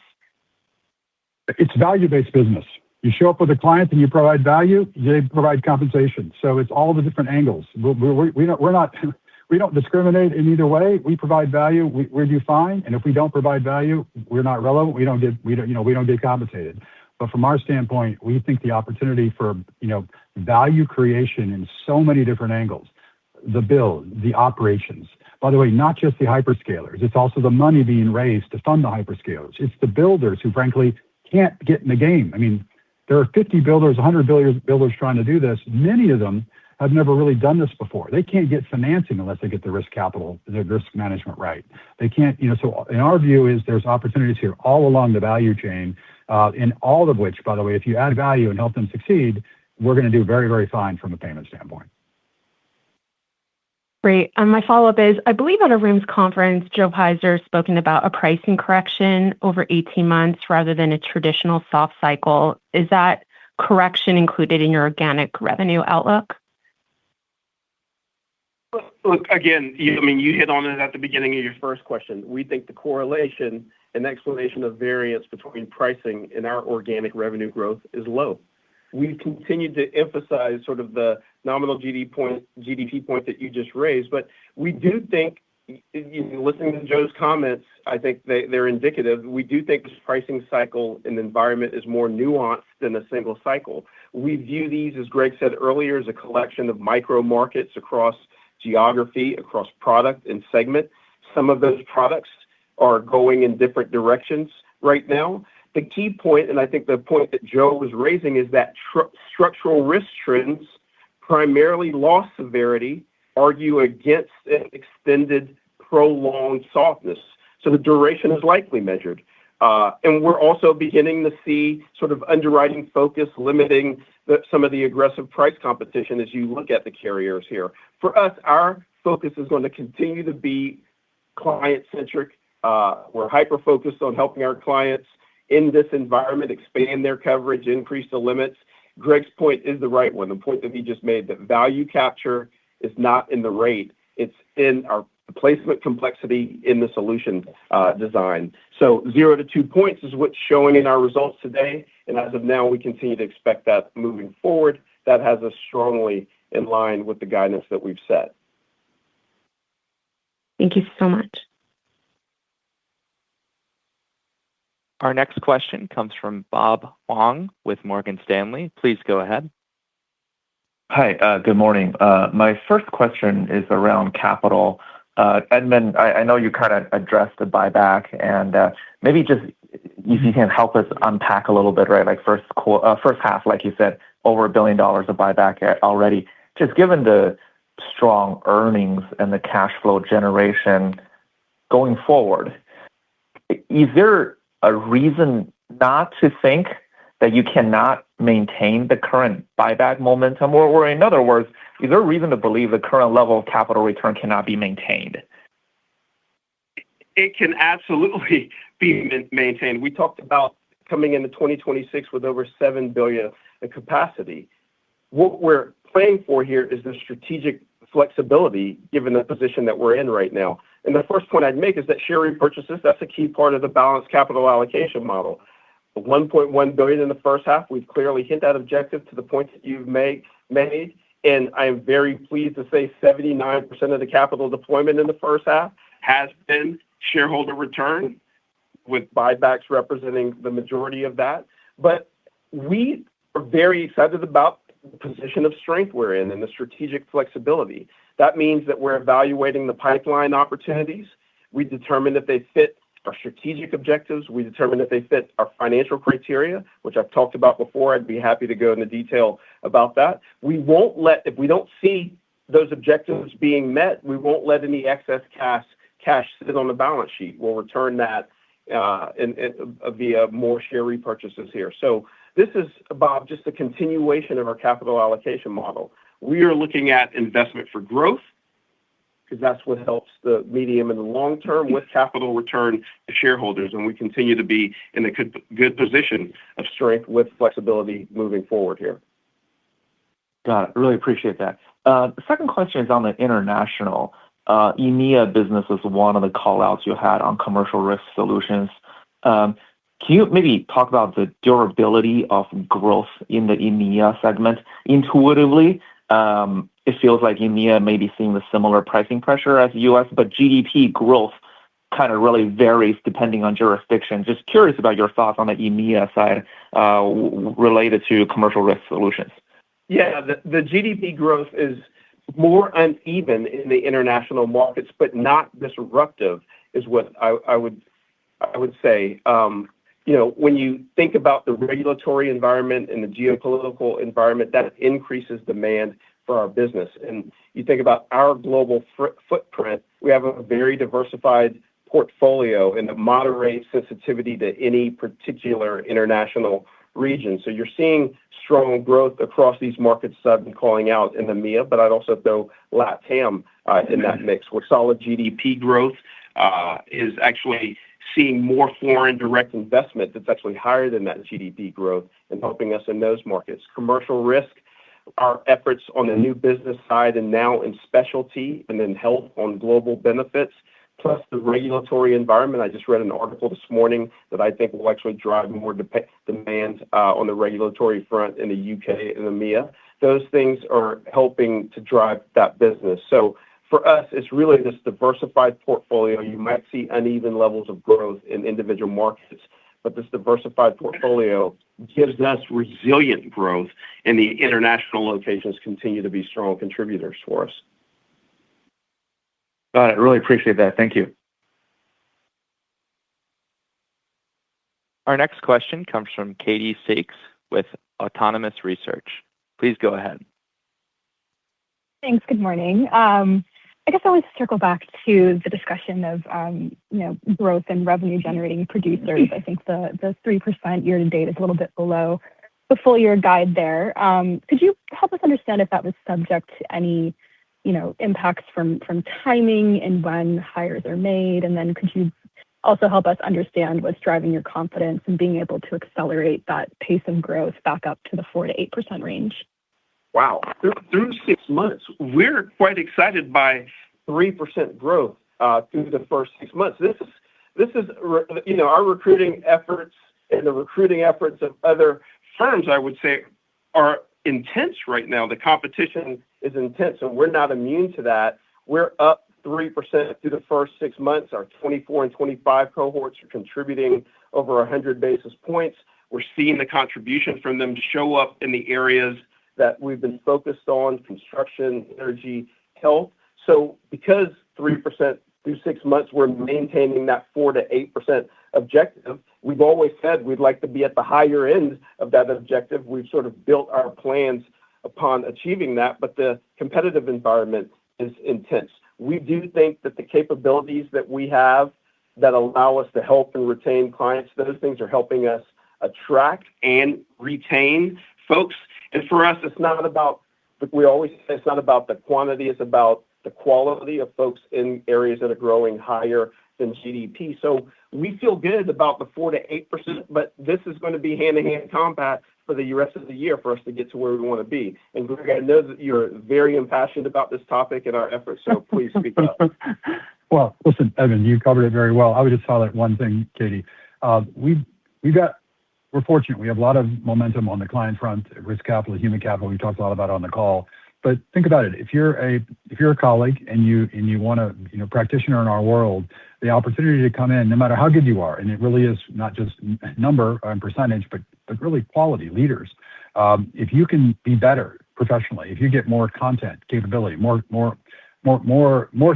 It's value-based business. You show up with a client and you provide value, they provide compensation. So it's all the different angles. We don't discriminate in either way. We provide value, we do fine, and if we don't provide value, we're not relevant. We don't get compensated. But from our standpoint, we think the opportunity for value creation in so many different angles, the build, the operations. By the way, not just the hyperscalers, it's also the money being raised to fund the hyperscalers. It's the builders who frankly can't get in the game. I mean, there are 50 builders, 100 builders trying to do this. Many of them have never really done this before. They can't get financing unless they get the risk capital, the risk management right. They can't, so in our view is there's opportunities here all along the value chain, in all of which, by the way, if you add value and help them succeed, we're going to do very, very fine from a payment standpoint. Great. My follow-up is, I believe at a RIMS conference, Joe Pizer spoken about a pricing correction over 18 months rather than a traditional soft cycle. Is that correction included in your organic revenue outlook? Look, again, you hit on it at the beginning of your first question. We think the correlation and explanation of variance between pricing and our organic revenue growth is low. We've continued to emphasize sort of the nominal GDP point that you just raised, but we do think, listening to Joe's comments, I think they're indicative. We do think this pricing cycle and environment is more nuanced than a single cycle. We view these, as Greg said earlier, as a collection of micro markets across geography, across product and segment. Some of those products are going in different directions right now. The key point, and I think the point that Joe was raising, is that structural risk trends, primarily loss severity, argue against an extended, prolonged softness. So the duration is likely measured. And we're also beginning to see sort of underwriting focus limiting some of the aggressive price competition as you look at the carriers here. For us, our focus is going to continue to be client-centric. We're hyper-focused on helping our clients in this environment expand their coverage, increase the limits. Greg's point is the right one, the point that he just made, that value capture is not in the rate, it's in our placement complexity in the solution design. So 0 to 2 points is what's showing in our results today, and as of now, we continue to expect that moving forward. That has us strongly in line with the guidance that we've set. Thank you so much. Our next question comes from Bob Huang with Morgan Stanley. Please go ahead. Hi, good morning. My first question is around capital. Edmund, I know you kind of addressed the buyback, and maybe just if you can help us unpack a little bit, right? Like first half, like you said, over $1 billion of buyback already. Just given the strong earnings and the cash flow generation going forward, is there a reason not to think that you cannot maintain the current buyback momentum? Or in other words, is there a reason to believe the current level of capital return cannot be maintained? It can absolutely be maintained. We talked about coming into 2026 with over $7 billion in capacity. What we're playing for here is the strategic flexibility given the position that we're in right now. And the first point I'd make is that share repurchases, that's a key part of the balanced capital allocation model. The $1.1 billion in the first half, we've clearly hit that objective to the point that you've made. And I am very pleased to say 79% of the capital deployment in the first half has been shareholder return, with buybacks representing the majority of that. But we are very excited about the position of strength we're in and the strategic flexibility. That means that we're evaluating the pipeline opportunities. We determine if they fit our strategic objectives. We determine if they fit our financial criteria, which I've talked about before. I'd be happy to go into detail about that. If we don't see those objectives being met, we won't let any excess cash sit on the balance sheet. We'll return that via more share repurchases here. So this is, Bob, just a continuation of our capital allocation model. We are looking at investment for growth, because that's what helps the medium and the long term with capital return to shareholders. And we continue to be in a good position of strength with flexibility moving forward here. Got it. Really appreciate that. The second question is on the international. EMEA business is one of the call-outs you had on commercial risk solutions. Can you maybe talk about the durability of growth in the EMEA segment? Intuitively, it feels like EMEA may be seeing the similar pricing pressure as the U.S., but GDP growth kind of really varies depending on jurisdiction. Just curious about your thoughts on the EMEA side related to commercial risk solutions. Yeah, the GDP growth is more uneven in the international markets, but not disruptive, is what I would say. When you think about the regulatory environment and the geopolitical environment, that increases demand for our business. And you think about our global footprint, we have a very diversified portfolio and a moderate sensitivity to any particular international region. So you're seeing strong growth across these markets I've been calling out in EMEA, but I'd also throw LATAM in that mix, where solid GDP growth is actually seeing more foreign direct investment that's actually higher than that GDP growth and helping us in those markets. Commercial risk, our efforts on the new business side and now in specialty and then health on global benefits, plus the regulatory environment. I just read an article this morning that I think will actually drive more demand on the regulatory front in the UK and EMEA. Those things are helping to drive that business. So for us, it's really this diversified portfolio. You might see uneven levels of growth in individual markets, but this diversified portfolio gives us resilient growth, and the international locations continue to be strong contributors for us. Got it. Really appreciate that. Thank you. Our next question comes from Katie Sakys with Autonomous Research. Please go ahead. Thanks. Good morning. I guess I want to circle back to the discussion of growth and revenue generating producers. I think the 3% year to date is a little bit below the full year guide there. Could you help us understand if that was subject to any impacts from timing and when hires are made? And then could you also help us understand what's driving your confidence in being able to accelerate that pace of growth back up to the 4%-8% range? Wow. Through 6 months, we're quite excited by 3% growth through the first 6 months. This is our recruiting efforts and the recruiting efforts of other firms, I would say, are intense right now. The competition is intense, and we're not immune to that. We're up 3% through the first 6 months. Our 24 and 25 cohorts are contributing over 100 basis points. We're seeing the contribution from them show up in the areas that we've been focused on: construction, energy, health. So because 3% through 6 months, we're maintaining that 4 to 8% objective. We've always said we'd like to be at the higher end of that objective. We've sort of built our plans upon achieving that, but the competitive environment is intense. We do think that the capabilities that we have that allow us to help and retain clients, those things are helping us attract and retain folks. And for us, it's not about, we always say it's not about the quantity, it's about the quality of folks in areas that are growing higher than GDP. So we feel good about the 4 to 8%, but this is going to be hand-to-hand combat for the rest of the year for us to get to where we want to be. And Greg, I know that you're very impassioned about this topic and our efforts, so please speak up. Well, listen, Edmund, you covered it very well. I would just highlight one thing, Katie. We're fortunate. We have a lot of momentum on the client front, risk capital, human capital. We talked a lot about it on the call. But think about it. If you're a colleague and you want to, practitioner in our world, the opportunity to come in, no matter how good you are, and it really is not just number and percentage, but really quality leaders. If you can be better professionally, if you get more content, capability, more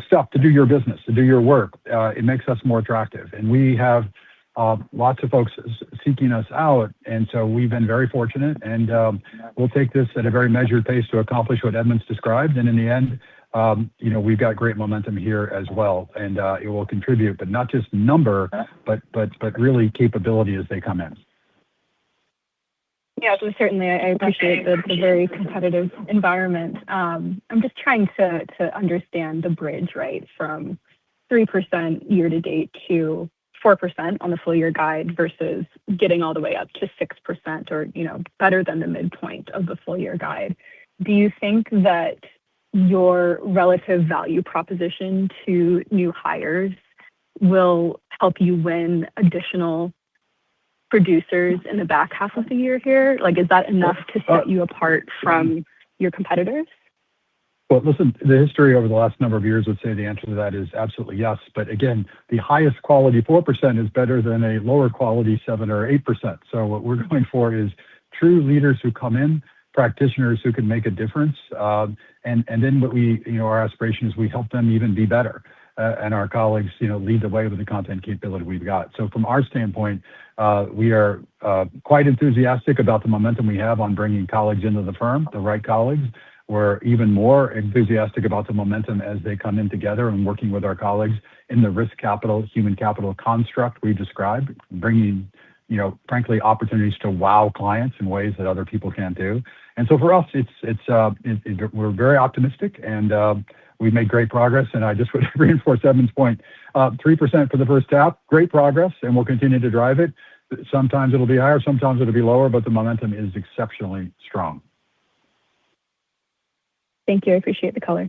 stuff to do your business, to do your work, it makes us more attractive. And we have lots of folks seeking us out, and so we've been very fortunate, and we'll take this at a very measured pace to accomplish what Edmund's described. And in the end, we've got great momentum here as well, and it will contribute, but not just number, but really capability as they come in. Yeah, so certainly I appreciate the very competitive environment. I'm just trying to understand the bridge, right, from 3% year to date to 4% on the full year guide versus getting all the way up to 6% or, better than the midpoint of the full year guide. Do you think that your relative value proposition to new hires will help you win additional producers in the back half of the year here? Like, is that enough to set you apart from your competitors? Well, listen, the history over the last number of years would say the answer to that is absolutely yes. But again, the highest quality 4% is better than a lower quality 7 or 8%. So what we're going for is true leaders who come in, practitioners who can make a difference. And then what our aspiration is we help them even be better. And our colleagues, lead the way with the content capability we've got. So from our standpoint, we are quite enthusiastic about the momentum we have on bringing colleagues into the firm, the right colleagues. We're even more enthusiastic about the momentum as they come in together and working with our colleagues in the risk capital, human capital construct we described, bringing, frankly, opportunities to wow clients in ways that other people can't do. And so for us, we're very optimistic, and we've made great progress. And I just would reinforce Edmund's point: 3% for the first half, great progress, and we'll continue to drive it. Sometimes it'll be higher, sometimes it'll be lower, but the momentum is exceptionally strong. Thank you. I appreciate the color.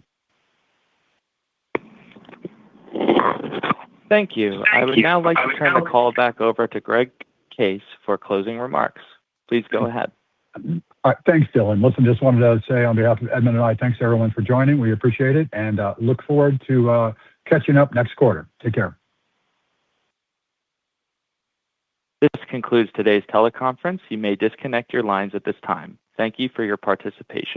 Thank you. I would now like to turn the call back over to Greg Case for closing remarks. Please go ahead. All right, thanks, Dylan. Listen, just wanted to say on behalf of Edmund and I, thanks to everyone for joining. We appreciate it, and look forward to catching up next quarter. Take care. This concludes today's teleconference. You may disconnect your lines at this time. Thank you for your participation.